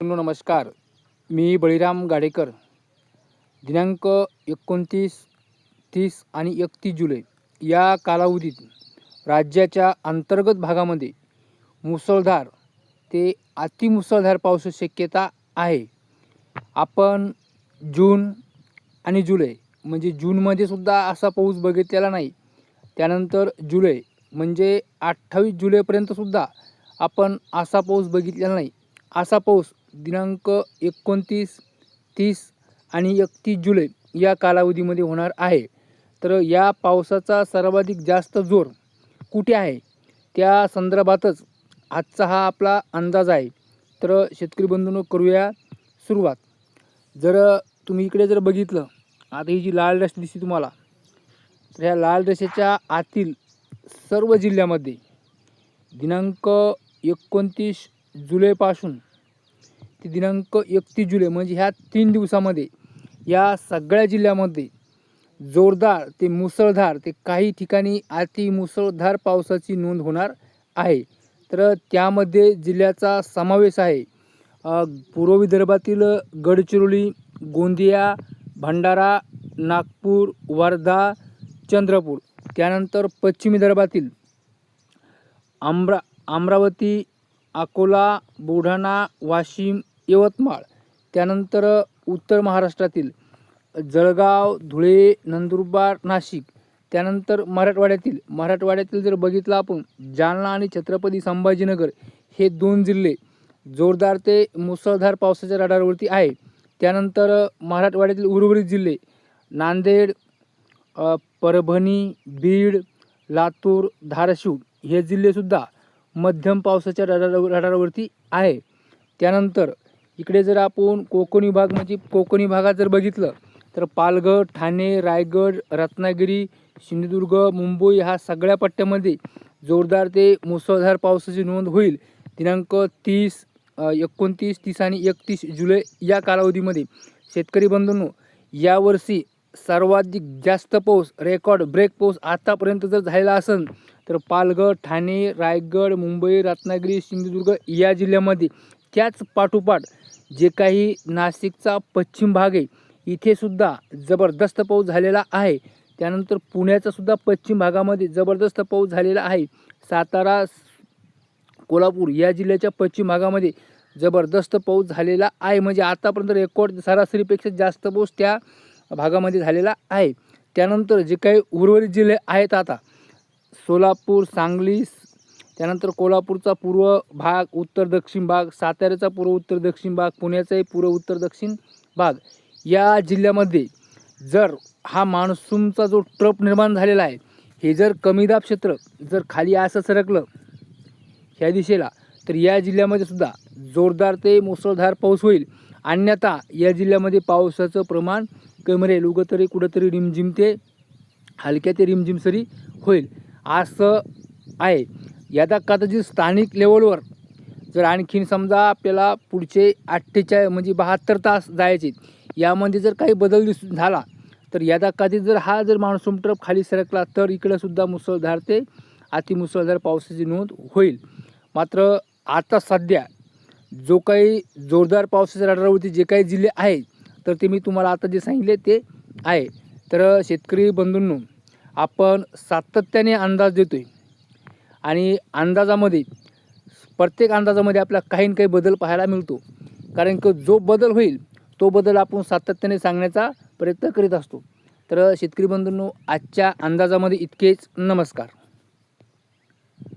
नमस्कार. मी बळीराम गाडेकर. दिनांक 29, 30 आणि 31 जुलै या कालावधीत राज्याच्या अंतर्गत भागामध्ये मुसळधार ते अतिमुसळधार पावसाची शक्यता आहे. आपण जून आणि जुलै म्हणजे जूनमध्ये सुद्धा असा पाऊस बघितलेला नाही. त्यानंतर जुलै म्हणजे 28 जुलैपर्यंतसुद्धा आपण असा पाऊस बघितलेला नाही. असा पाऊस दिनांक 29, 30 आणि 31 जुलै या कालावधीमध्ये होणार आहे. तर या पावसाचा सर्वाधिक जास्त जोर कुठे आहे त्या संदर्भातच आजचा हा आपला अंदाज आहे. तर शेतकरी बंधूंनो, करूया सुरुवात. जर तुम्ही इकडे जर बघितलं, आता ही जी लाल रेषा दिसते तुम्हाला, तर ह्या लाल रेषेच्या आतील सर्व जिल्ह्यामध्ये दिनांक 29 जुलैपासून ते दिनांक 31 जुलै म्हणजे ह्या 3 दिवसामध्ये या सगळ्या जिल्ह्यामध्ये जोरदार ते मुसळधार ते काही ठिकाणी अतिमुसळधार पावसाची नोंद होणार आहे. तर त्यामध्ये जिल्ह्याचा समावेश आहे पूर्व विदर्भातील गडचिरोली, गोंदिया, भंडारा, नागपूर, वर्धा, चंद्रपूर. त्यानंतर पश्चिम विदर्भातील अमरावती, अकोला, बुलढाणा, वाशिम, यवतमाळ. त्यानंतर उत्तर महाराष्ट्रातील जळगाव, धुळे, नंदुरबार, नाशिक. त्यानंतर मराठवाड्यातील जर बघितलं आपण, जालना आणि छत्रपती संभाजीनगर हे 2 जिल्हे जोरदार ते मुसळधार पावसाच्या रडारवरती आहे. त्यानंतर मराठवाड्यातील उर्वरित जिल्हे नांदेड, परभणी, बीड, लातूर, धाराशिव हे जिल्हेसुद्धा मध्यम पावसाच्या रडारवरती आहे. त्यानंतर इकडे जर आपण कोकणी भाग म्हणजे कोकणी भागात जर बघितलं तर पालघर, ठाणे, रायगड, रत्नागिरी, सिंधुदुर्ग, मुंबई ह्या सगळ्या पट्ट्यामध्ये जोरदार ते मुसळधार पावसाची नोंद होईल दिनांक 30, 29, 30 आणि 31 जुलै या कालावधीमध्ये. शेतकरी बंधूंनो, यावर्षी सर्वाधिक जास्त पाऊस रेकॉर्ड ब्रेक पाऊस आतापर्यंत जर झालेला असेल तर पालघर, ठाणे, रायगड, मुंबई, रत्नागिरी, सिंधुदुर्ग या जिल्ह्यामध्ये. त्याच पाठोपाठ जे काही नाशिकचा पश्चिम भाग आहे इथे सुद्धा जबरदस्त पाऊस झालेला आहे. त्यानंतर पुण्याचा सुद्धा पश्चिम भागामध्ये जबरदस्त पाऊस झालेला आहे. सातारा, कोल्हापूर या जिल्ह्याच्या पश्चिम भागामध्ये जबरदस्त पाऊस झालेला आहे. म्हणजे आतापर्यंत रेकॉर्ड सरासरीपेक्षा जास्त पाऊस त्या भागामध्ये झालेला आहे. त्यानंतर जे काही उर्वरित जिल्हे आहेत, आता सोलापूर, सांगली, त्यानंतर कोल्हापूरचा पूर्व भाग, उत्तर दक्षिण भाग, साताऱ्याचा पूर्व उत्तर दक्षिण भाग, पुण्याचाही पूर्व उत्तर दक्षिण भाग या जिल्ह्यामध्ये जर हा मान्सूनचा जो ट्रप निर्माण झालेला आहे, हे जर कमी दाब क्षेत्र जर खाली असं सरकलं ह्या दिशेला, तर या जिल्ह्यामध्ये सुद्धा जोरदार ते मुसळधार पाऊस होईल. अन्यथा या जिल्ह्यामध्ये पावसाचं प्रमाण कमी राहील. उगतरी कुठंतरी रिमझिम ते हलक्या ते रिमझिम सरी होईल असं आहे. यदाकदाचित स्थानिक लेवलवर जर आणखीन समजा आपल्याला पुढचे 48 म्हणजे 72 तास जायचे, यामध्ये जर काही बदल झाला तर यदाकदाचित जर मान्सून ट्रप खाली सरकला तर इकडंसुद्धा मुसळधार ते अतिमुसळधार पावसाची नोंद होईल. मात्र आता सध्या जो काही जोरदार पावसाच्या रडारवरती जे काही जिल्हे आहेत तर ते मी तुम्हाला आता जे सांगितले ते आहे. तर शेतकरी बंधूंनो, आपण सातत्याने अंदाज देतोय आणि प्रत्येक अंदाजामध्ये आपल्याला काही ना काही बदल पाहायला मिळतो. कारण की जो बदल होईल तो बदल आपण सातत्याने सांगण्याचा प्रयत्न करीत असतो. तर शेतकरी बंधूंनो, आजच्या अंदाजामध्ये इतकेच. नमस्कार.